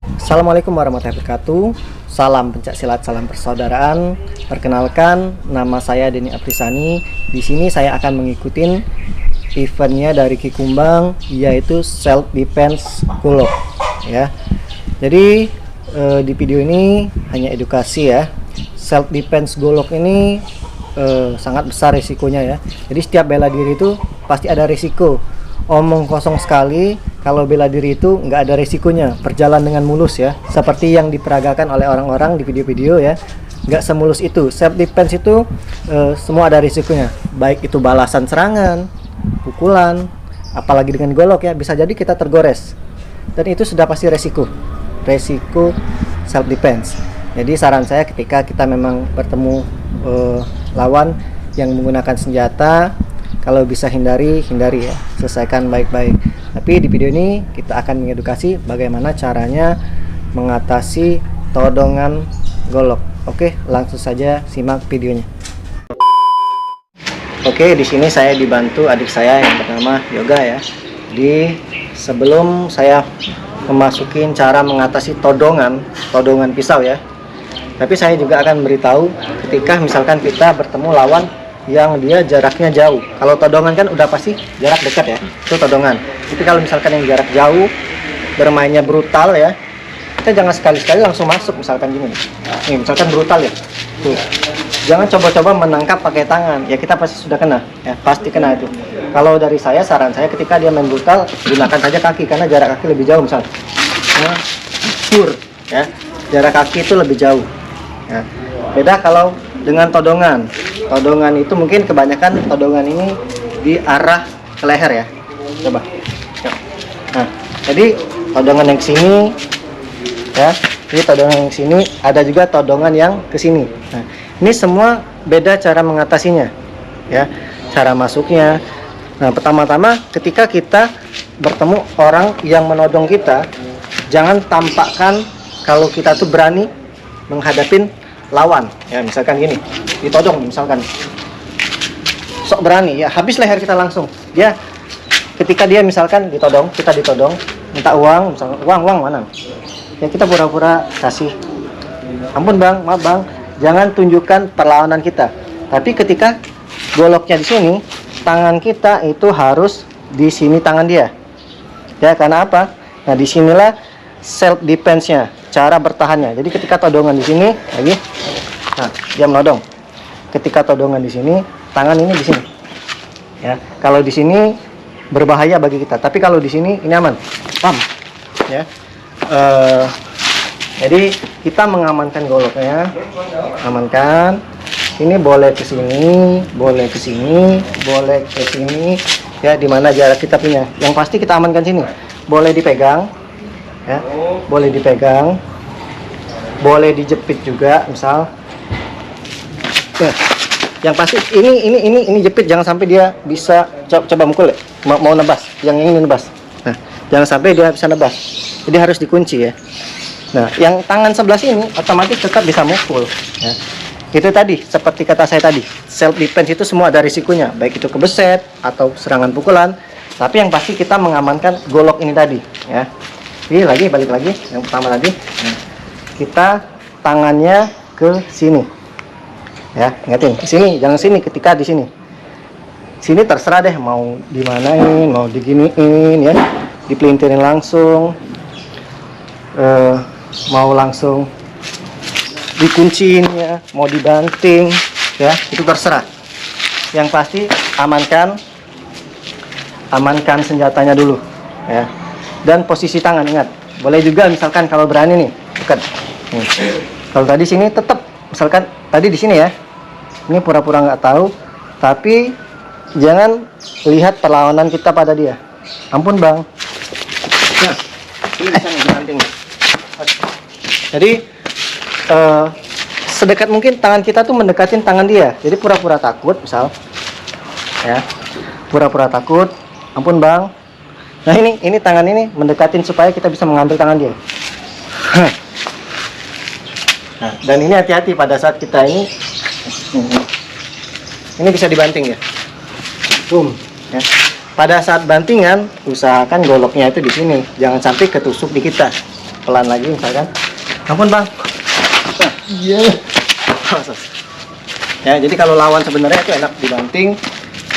Assalamualaikum warahmatullahi wabarakatuh. Salam pencak silat, salam persaudaraan. Perkenalkan, nama saya Denny Aprisani. Di sini saya akan mengikuti eventnya dari Ki Kumbang, yaitu self defense golok. Ya. Jadi di video ini hanya edukasi ya. Self defense golok ini sangat besar risikonya ya. Jadi setiap bela diri itu pasti ada risiko. Omong kosong sekali kalau bela diri itu nggak ada risikonya, berjalan dengan mulus ya, seperti yang diperagakan oleh orang-orang di video-video ya. Nggak semulus itu. Self defense itu semua ada risikonya, baik itu balasan serangan, pukulan, apalagi dengan golok ya, bisa jadi kita tergores, dan itu sudah pasti resiko self defense. Jadi saran saya ketika kita memang bertemu lawan yang menggunakan senjata, kalau bisa hindari ya, selesaikan baik-baik. Tapi di video ini kita akan mengedukasi bagaimana caranya mengatasi todongan golok. Oke, langsung saja simak videonya. Oke, di sini saya dibantu adik saya yang bernama Yoga ya. Sebelum saya memasukin cara mengatasi todongan pisau ya. Tapi saya juga akan beritahu ketika misalkan kita bertemu lawan yang dia jaraknya jauh. Kalau todongan kan udah pasti jarak dekat ya, itu todongan. Tapi kalau misalkan yang jarak jauh, bermainnya brutal ya, kita jangan sekali-sekali langsung masuk. Misalkan gini nih, misalkan brutal ya, tuh, jangan coba-coba menangkap pakai tangan ya, kita pasti sudah kena ya, pasti kena itu. Kalau dari saya, saran saya ketika dia main brutal, gunakan saja kaki karena jarak kaki lebih jauh. Misalnya ya, jarak kaki itu lebih jauh ya. Beda kalau dengan todongan itu mungkin kebanyakan todongan ini di arah ke leher ya. Coba. Nah, jadi todongan yang sini ya, ini todongan yang sini, ada juga todongan yang ke sini. Nah, ini semua beda cara mengatasinya ya, cara masuknya. Nah, pertama-tama ketika kita bertemu orang yang menodong kita, jangan tampakkan kalau kita tuh berani menghadapin lawan ya. Misalkan gini, ditodong misalkan, sok berani ya, habis leher kita langsung. Dia ketika dia misalkan ditodong, kita ditodong, minta uang, misalkan uang mana ya, kita pura-pura kasih, ampun bang, maaf bang. Jangan tunjukkan perlawanan kita. Tapi ketika goloknya di sini, tangan kita itu harus di sini tangan dia ya. Karena apa? Nah, disinilah self defense-nya, cara bertahannya. Jadi ketika todongan di sini lagi, nah dia menodong. Ketika todongan di sini, tangan ini di sini. Ya, kalau di sini berbahaya bagi kita. Tapi kalau di sini ini aman. Pam. Ya. Jadi kita mengamankan goloknya, amankan. Ini boleh ke sini, boleh ke sini, boleh ke sini. Ya, di mana jarak kita punya. Yang pasti kita amankan sini. Boleh dipegang. Ya, boleh dipegang, boleh dijepit juga misal. Nah, yang pasti ini jepit, jangan sampai dia bisa coba mukul ya, mau nebas, yang ini nebas. Nah, jangan sampai dia bisa nebas, jadi harus dikunci ya. Nah, yang tangan sebelah sini otomatis tetap bisa mukul ya. Itu tadi, seperti kata saya tadi, self defense itu semua ada risikonya, baik itu kebeset atau serangan pukulan. Tapi yang pasti kita mengamankan golok ini tadi ya. Jadi balik lagi yang pertama tadi, nah, kita tangannya ke sini ya, ingatin ke sini, jangan sini. Ketika di sini terserah deh, mau dimanain, mau diginiin ya, dipelintirin langsung, mau langsung dikunciin ya, mau dibanting ya, itu terserah. Yang pasti amankan senjatanya dulu ya. Dan posisi tangan, ingat, boleh juga misalkan kalau berani nih, dekat. Kalau tadi sini tetap, misalkan tadi di sini ya, ini pura-pura nggak tahu, tapi jangan lihat perlawanan kita pada dia. Ampun bang. Nah, ini bisa dibanting. Jadi sedekat mungkin tangan kita tuh mendekatin tangan dia. Jadi pura-pura takut, misal, ya, pura-pura takut. Ampun bang. Nah, ini tangan ini mendekatin supaya kita bisa mengambil tangan dia. Nah, dan ini hati-hati pada saat kita ini bisa dibanting ya. Boom. Ya. Pada saat bantingan, usahakan goloknya itu di sini, jangan sampai ketusuk di kita. pelan lagi misalkan. Ampun bang. Nah, iya. Ya, jadi kalau lawan sebenarnya itu enak dibanting.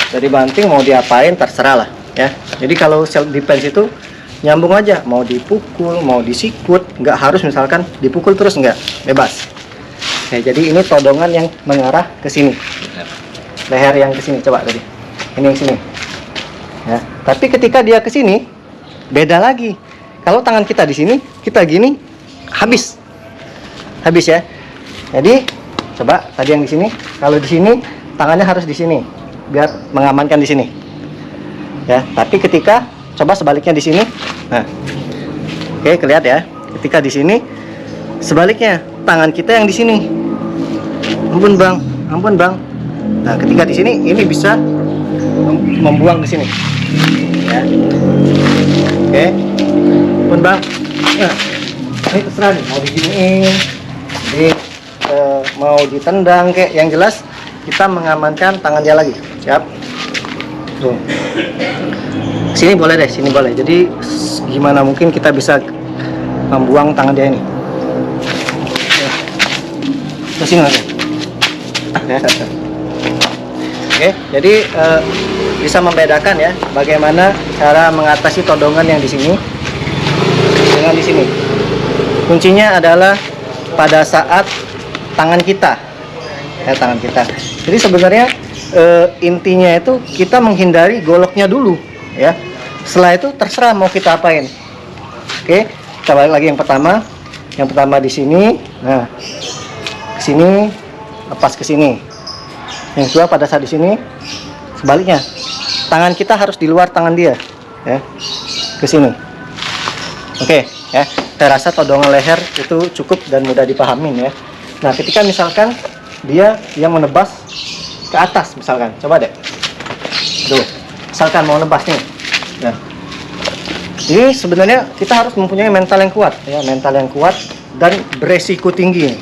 Jadi banting mau diapain terserah lah ya. Jadi kalau self defense itu nyambung aja, mau dipukul, mau disikut, nggak harus misalkan dipukul terus, nggak, bebas. Ya, jadi ini todongan yang mengarah ke sini. Leher yang ke sini, coba tadi. Ini yang sini. Ya, tapi ketika dia ke sini beda lagi. Kalau tangan kita di sini, kita gini, habis ya. Jadi coba tadi yang di sini, kalau di sini tangannya harus di sini biar mengamankan di sini. Ya, tapi ketika coba sebaliknya di sini. Nah. Oke, kelihatan ya. Ketika di sini sebaliknya, tangan kita yang di sini. Ampun, Bang. Ampun, Bang. Nah, ketika di sini ini bisa membuang ke sini. Ya. Oke. Ampun, Bang. Nah, ini terserah nih, mau diginiin, mau ditendang kayak, yang jelas kita mengamankan tangan dia lagi. Siap. Tuh. Sini boleh deh, sini boleh. Jadi gimana mungkin kita bisa membuang tangan dia ini. Ke sini aja. Oke, jadi bisa membedakan ya bagaimana cara mengatasi todongan yang di sini dengan di sini. Kuncinya adalah pada saat tangan kita, ya, tangan kita. Jadi sebenarnya intinya itu kita menghindari goloknya dulu, ya. Setelah itu terserah mau kita apain. Oke, kita balik lagi yang pertama. Yang pertama di sini, nah, ke sini, lepas ke sini. Yang kedua pada saat di sini, sebaliknya, tangan kita harus di luar tangan dia, ya, ke sini. Oke, ya. Saya rasa todongan leher itu cukup dan mudah dipahamin ya. Nah, ketika misalkan dia yang menebas ke atas misalkan, coba deh. Tuh, misalkan mau nebas nih. Nah, ini sebenarnya kita harus mempunyai mental yang kuat ya, mental yang kuat dan beresiko tinggi.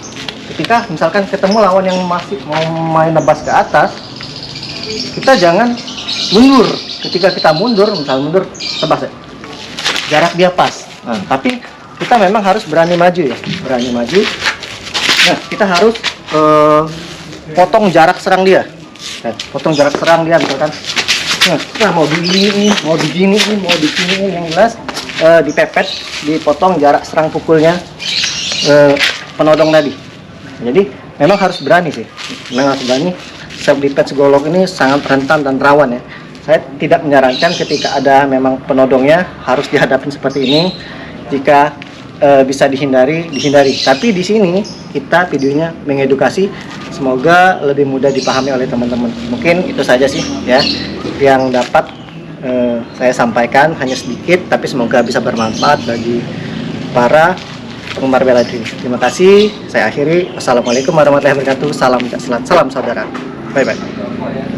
Ketika misalkan ketemu lawan yang masih mau main nebas ke atas, kita jangan mundur. Ketika kita mundur, misal mundur, tebas ya. Jarak dia pas. Nah, tapi kita memang harus berani maju ya, berani maju. Nah, kita harus potong jarak serang dia. Nah, potong jarak serang dia misalkan. Nah, mau begini, mau begini, mau begini, yang jelas dipepet, dipotong jarak serang pukulnya penodong tadi. Jadi memang harus berani sih, memang harus berani. Self defense golok ini sangat rentan dan rawan ya. Saya tidak menyarankan ketika ada memang penodongnya harus dihadapin seperti ini. Jika bisa dihindari. Tapi di sini kita videonya mengedukasi, semoga lebih mudah dipahami oleh teman-teman. Mungkin itu saja sih ya yang dapat saya sampaikan, hanya sedikit tapi semoga bisa bermanfaat bagi para penggemar bela diri. Terima kasih. Saya akhiri. Wassalamualaikum warahmatullahi wabarakatuh. Salam saudara. Bye bye.